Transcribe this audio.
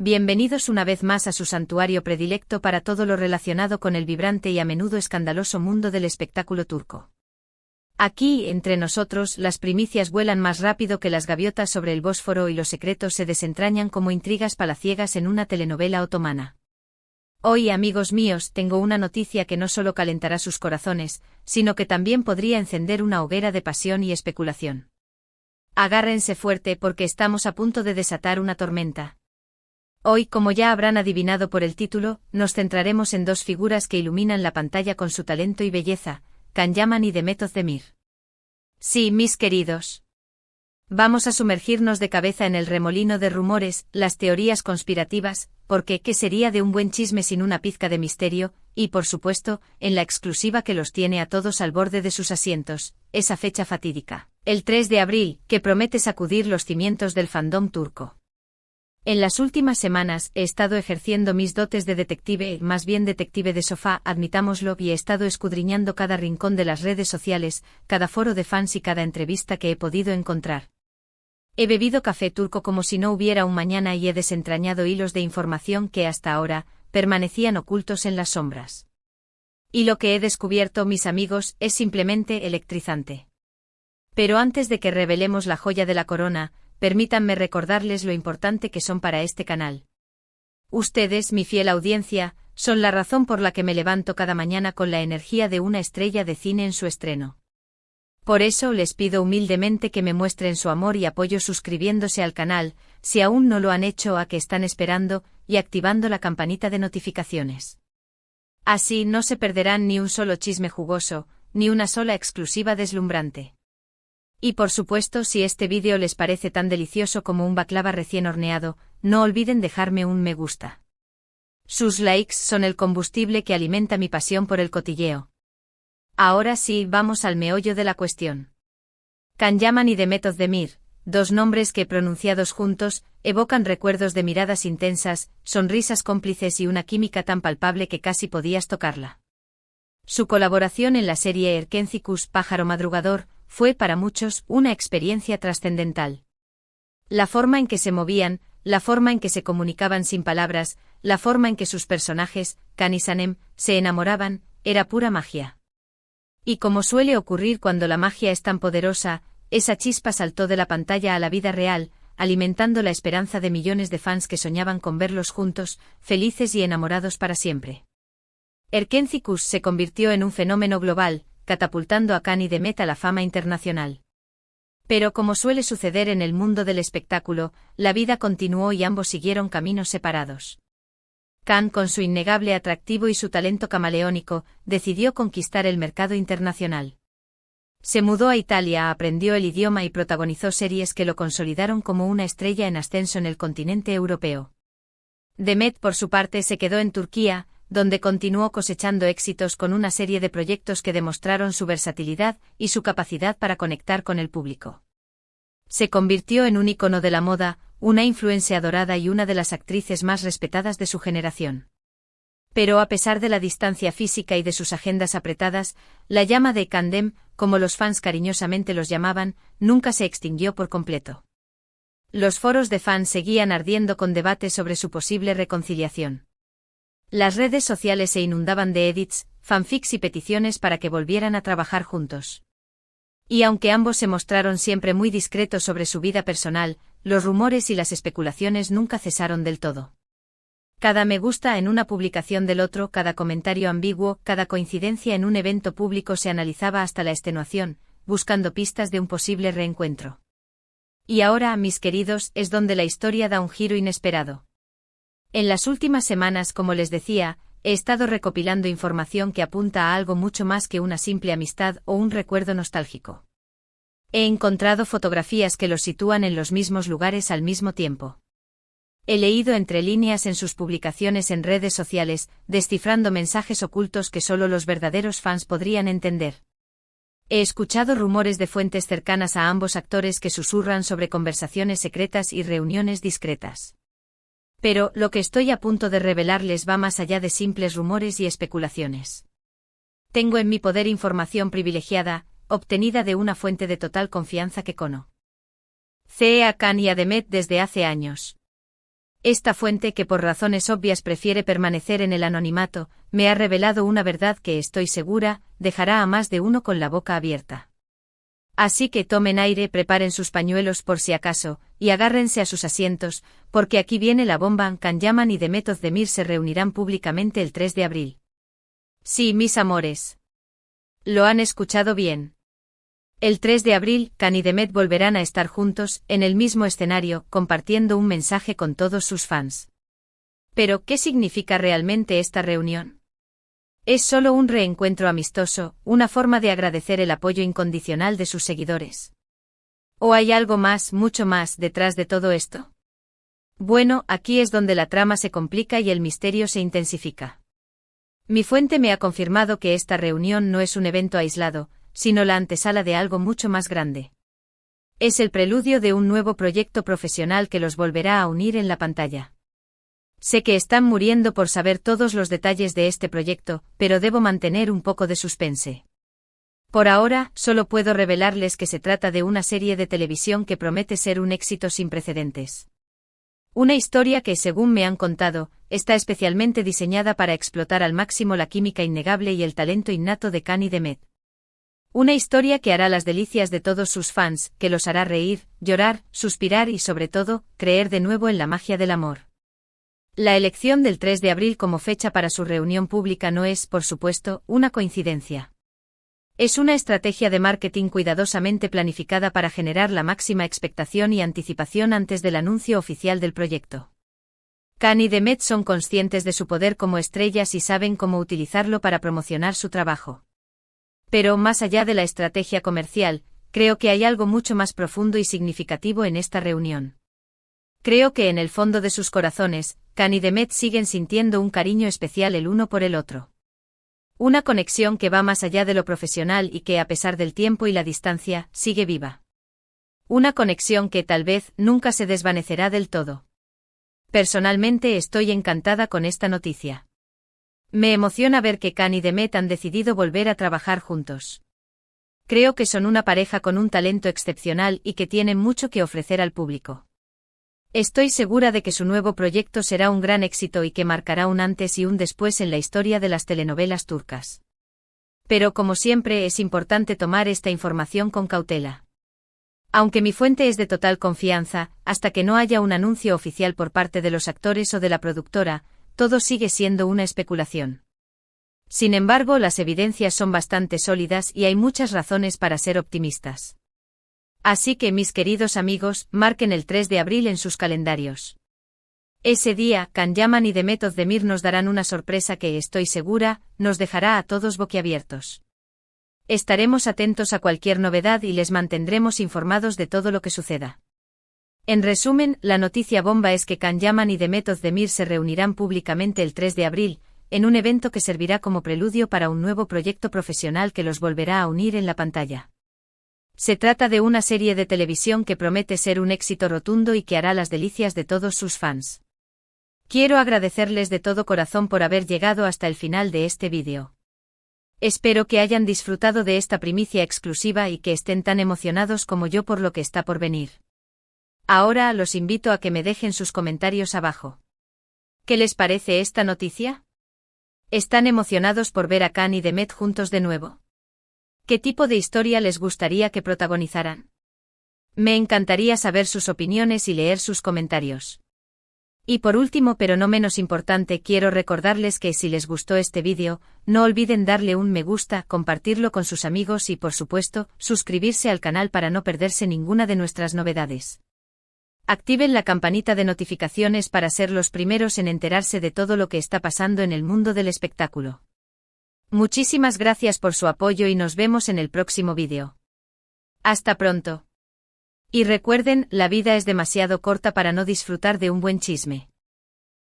Bienvenidos una vez más a su santuario predilecto para todo lo relacionado con el vibrante y a menudo escandaloso mundo del espectáculo turco. Aquí, entre nosotros, las primicias vuelan más rápido que las gaviotas sobre el Bósforo y los secretos se desentrañan como intrigas palaciegas en una telenovela otomana. Hoy, amigos míos, tengo una noticia que no solo calentará sus corazones, sino que también podría encender una hoguera de pasión y especulación. Agárrense fuerte porque estamos a punto de desatar una tormenta. Hoy, como ya habrán adivinado por el título, nos centraremos en dos figuras que iluminan la pantalla con su talento y belleza, Can Yaman y Demet Özdemir. Sí, mis queridos. Vamos a sumergirnos de cabeza en el remolino de rumores, las teorías conspirativas, porque ¿qué sería de un buen chisme sin una pizca de misterio? Y por supuesto, en la exclusiva que los tiene a todos al borde de sus asientos, esa fecha fatídica, el 3 de abril, que promete sacudir los cimientos del fandom turco. En las últimas semanas he estado ejerciendo mis dotes de detective, más bien detective de sofá, admitámoslo, y he estado escudriñando cada rincón de las redes sociales, cada foro de fans y cada entrevista que he podido encontrar. He bebido café turco como si no hubiera un mañana y he desentrañado hilos de información que hasta ahora permanecían ocultos en las sombras. Y lo que he descubierto, mis amigos, es simplemente electrizante. Pero antes de que revelemos la joya de la corona, permítanme recordarles lo importante que son para este canal. Ustedes, mi fiel audiencia, son la razón por la que me levanto cada mañana con la energía de una estrella de cine en su estreno. Por eso les pido humildemente que me muestren su amor y apoyo suscribiéndose al canal, si aún no lo han hecho, a que están esperando, y activando la campanita de notificaciones. Así no se perderán ni un solo chisme jugoso, ni una sola exclusiva deslumbrante. Y por supuesto, si este vídeo les parece tan delicioso como un baklava recién horneado, no olviden dejarme un me gusta. Sus likes son el combustible que alimenta mi pasión por el cotilleo. Ahora sí, vamos al meollo de la cuestión. Can Yaman y Demet Özdemir, dos nombres que, pronunciados juntos, evocan recuerdos de miradas intensas, sonrisas cómplices y una química tan palpable que casi podías tocarla. Su colaboración en la serie Erkencikus, Pájaro Madrugador, fue para muchos una experiencia trascendental. La forma en que se movían, la forma en que se comunicaban sin palabras, la forma en que sus personajes, Can y Sanem, se enamoraban, era pura magia. Y como suele ocurrir cuando la magia es tan poderosa, esa chispa saltó de la pantalla a la vida real, alimentando la esperanza de millones de fans que soñaban con verlos juntos, felices y enamorados para siempre. Erkencikus se convirtió en un fenómeno global, catapultando a Can y Demet a la fama internacional. Pero como suele suceder en el mundo del espectáculo, la vida continuó y ambos siguieron caminos separados. Can, con su innegable atractivo y su talento camaleónico, decidió conquistar el mercado internacional. Se mudó a Italia, aprendió el idioma y protagonizó series que lo consolidaron como una estrella en ascenso en el continente europeo. Demet, por su parte, se quedó en Turquía, donde continuó cosechando éxitos con una serie de proyectos que demostraron su versatilidad y su capacidad para conectar con el público. Se convirtió en un ícono de la moda, una influencia adorada y una de las actrices más respetadas de su generación. Pero a pesar de la distancia física y de sus agendas apretadas, la llama de Candem, como los fans cariñosamente los llamaban, nunca se extinguió por completo. Los foros de fans seguían ardiendo con debates sobre su posible reconciliación. Las redes sociales se inundaban de edits, fanfics y peticiones para que volvieran a trabajar juntos. Y aunque ambos se mostraron siempre muy discretos sobre su vida personal, los rumores y las especulaciones nunca cesaron del todo. Cada me gusta en una publicación del otro, cada comentario ambiguo, cada coincidencia en un evento público se analizaba hasta la extenuación, buscando pistas de un posible reencuentro. Y ahora, mis queridos, es donde la historia da un giro inesperado. En las últimas semanas, como les decía, he estado recopilando información que apunta a algo mucho más que una simple amistad o un recuerdo nostálgico. He encontrado fotografías que los sitúan en los mismos lugares al mismo tiempo. He leído entre líneas en sus publicaciones en redes sociales, descifrando mensajes ocultos que solo los verdaderos fans podrían entender. He escuchado rumores de fuentes cercanas a ambos actores que susurran sobre conversaciones secretas y reuniones discretas. Pero lo que estoy a punto de revelarles va más allá de simples rumores y especulaciones. Tengo en mi poder información privilegiada, obtenida de una fuente de total confianza que conozco a Can y a Demet desde hace años. Esta fuente, que por razones obvias prefiere permanecer en el anonimato, me ha revelado una verdad que estoy segura, dejará a más de uno con la boca abierta. Así que tomen aire, preparen sus pañuelos por si acaso, y agárrense a sus asientos, porque aquí viene la bomba. Can Yaman y Demet Özdemir se reunirán públicamente el 3 de abril. Sí, mis amores. Lo han escuchado bien. El 3 de abril, Can y Demet volverán a estar juntos, en el mismo escenario, compartiendo un mensaje con todos sus fans. Pero, ¿qué significa realmente esta reunión? Es solo un reencuentro amistoso, una forma de agradecer el apoyo incondicional de sus seguidores. ¿O hay algo más, mucho más, detrás de todo esto? Bueno, aquí es donde la trama se complica y el misterio se intensifica. Mi fuente me ha confirmado que esta reunión no es un evento aislado, sino la antesala de algo mucho más grande. Es el preludio de un nuevo proyecto profesional que los volverá a unir en la pantalla. Sé que están muriendo por saber todos los detalles de este proyecto, pero debo mantener un poco de suspense. Por ahora, solo puedo revelarles que se trata de una serie de televisión que promete ser un éxito sin precedentes. Una historia que, según me han contado, está especialmente diseñada para explotar al máximo la química innegable y el talento innato de Can y Demet. Una historia que hará las delicias de todos sus fans, que los hará reír, llorar, suspirar y sobre todo, creer de nuevo en la magia del amor. La elección del 3 de abril como fecha para su reunión pública no es, por supuesto, una coincidencia. Es una estrategia de marketing cuidadosamente planificada para generar la máxima expectación y anticipación antes del anuncio oficial del proyecto. Can y Demet son conscientes de su poder como estrellas y saben cómo utilizarlo para promocionar su trabajo. Pero, más allá de la estrategia comercial, creo que hay algo mucho más profundo y significativo en esta reunión. Creo que en el fondo de sus corazones, Can y Demet siguen sintiendo un cariño especial el uno por el otro. Una conexión que va más allá de lo profesional y que, a pesar del tiempo y la distancia, sigue viva. Una conexión que tal vez nunca se desvanecerá del todo. Personalmente estoy encantada con esta noticia. Me emociona ver que Can y Demet han decidido volver a trabajar juntos. Creo que son una pareja con un talento excepcional y que tienen mucho que ofrecer al público. Estoy segura de que su nuevo proyecto será un gran éxito y que marcará un antes y un después en la historia de las telenovelas turcas. Pero como siempre es importante tomar esta información con cautela. Aunque mi fuente es de total confianza, hasta que no haya un anuncio oficial por parte de los actores o de la productora, todo sigue siendo una especulación. Sin embargo, las evidencias son bastante sólidas y hay muchas razones para ser optimistas. Así que, mis queridos amigos, marquen el 3 de abril en sus calendarios. Ese día, Can Yaman y Demet Özdemir nos darán una sorpresa que, estoy segura, nos dejará a todos boquiabiertos. Estaremos atentos a cualquier novedad y les mantendremos informados de todo lo que suceda. En resumen, la noticia bomba es que Can Yaman y Demet Özdemir se reunirán públicamente el 3 de abril, en un evento que servirá como preludio para un nuevo proyecto profesional que los volverá a unir en la pantalla. Se trata de una serie de televisión que promete ser un éxito rotundo y que hará las delicias de todos sus fans. Quiero agradecerles de todo corazón por haber llegado hasta el final de este vídeo. Espero que hayan disfrutado de esta primicia exclusiva y que estén tan emocionados como yo por lo que está por venir. Ahora los invito a que me dejen sus comentarios abajo. ¿Qué les parece esta noticia? ¿Están emocionados por ver a Can y Demet juntos de nuevo? ¿Qué tipo de historia les gustaría que protagonizaran? Me encantaría saber sus opiniones y leer sus comentarios. Y por último, pero no menos importante, quiero recordarles que si les gustó este vídeo, no olviden darle un me gusta, compartirlo con sus amigos y, por supuesto, suscribirse al canal para no perderse ninguna de nuestras novedades. Activen la campanita de notificaciones para ser los primeros en enterarse de todo lo que está pasando en el mundo del espectáculo. Muchísimas gracias por su apoyo y nos vemos en el próximo vídeo. Hasta pronto. Y recuerden, la vida es demasiado corta para no disfrutar de un buen chisme.